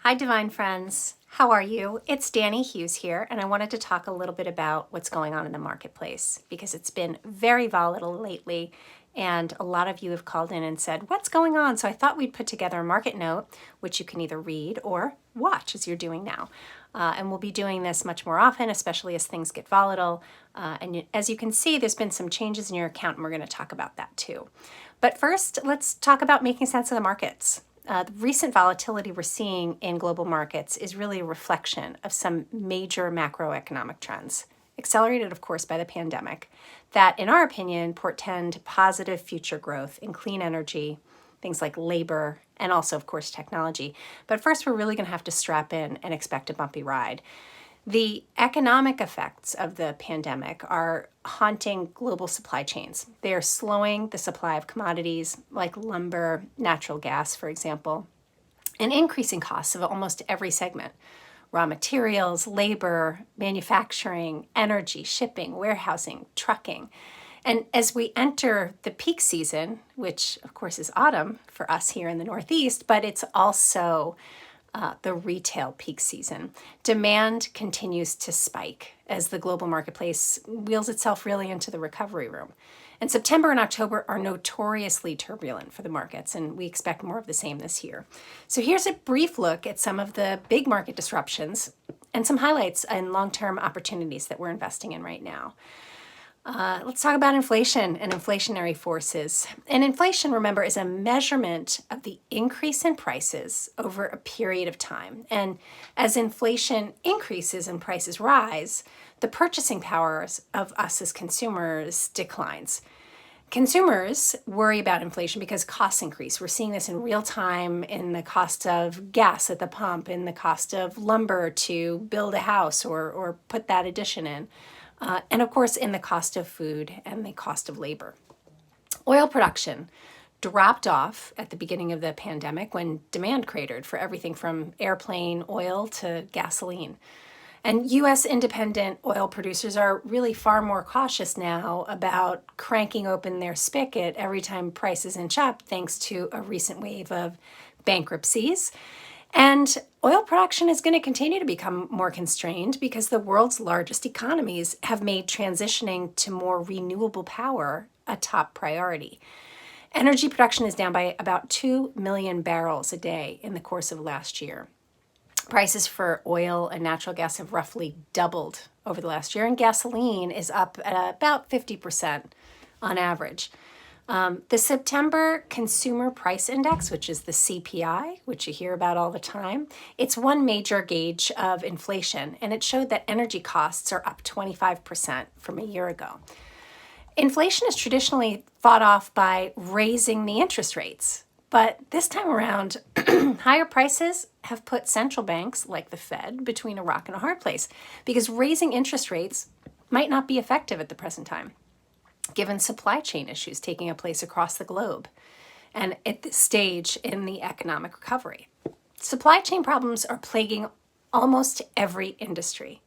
Hi, Divine Friends. How are you? It's Danny Hughes here, and I wanted to talk a little bit about what's going on in the marketplace because it's been very volatile lately, and a lot of you have called in and said, what's going on? So I thought we'd put together a market note, which you can either read or watch as you're doing now. And we'll be doing this much more often, especially as things get volatile. As you can see, there's been some changes in your account, and we're going to talk about that too. But first, let's talk about making sense of the markets. The recent volatility we're seeing in global markets is really a reflection of some major macroeconomic trends, accelerated, of course, by the pandemic, that, in our opinion, portend positive future growth in clean energy, things like labor, and also, of course, technology. But first, we're really going to have to strap in and expect a bumpy ride. The economic effects of the pandemic are haunting global supply chains. They are slowing the supply of commodities like lumber, natural gas, for example, and increasing costs of almost every segment: raw materials, labor, manufacturing, energy, shipping, warehousing, trucking. And as we enter the peak season, which of course is autumn for us here in the Northeast, but it's also the retail peak season, demand continues to spike as the global marketplace wheels itself really into the recovery room. And September and October are notoriously turbulent for the markets, and we expect more of the same this year. So here's a brief look at some of the big market disruptions and some highlights and long-term opportunities that we're investing in right now. Let's talk about inflation and inflationary forces. And inflation, remember, is a measurement of the increase in prices over a period of time. And as inflation increases and prices rise, the purchasing powers of us as consumers declines. Consumers worry about inflation because costs increase. We're seeing this in real time in the cost of gas at the pump, in the cost of lumber to build a house or put that addition in. And of course, in the cost of food and the cost of labor. Oil production dropped off at the beginning of the pandemic when demand cratered for everything from airplane oil to gasoline. And U.S. independent oil producers are really far more cautious now about cranking open their spigot every time prices inch up, thanks to a recent wave of bankruptcies. And oil production is going to continue to become more constrained because the world's largest economies have made transitioning to more renewable power a top priority. Energy production is down by about 2 million barrels a day in the course of last year. Prices for oil and natural gas have roughly doubled over the last year, and gasoline is up at about 50% on average. The September Consumer Price Index, which is the CPI, which you hear about all the time, it's one major gauge of inflation, and it showed that energy costs are up 25% from a year ago. Inflation is traditionally fought off by raising the interest rates, but this time around, higher prices have put central banks like the Fed between a rock and a hard place because raising interest rates might not be effective at the present time, given supply chain issues taking place across the globe and at this stage in the economic recovery. Supply chain problems are plaguing almost every industry,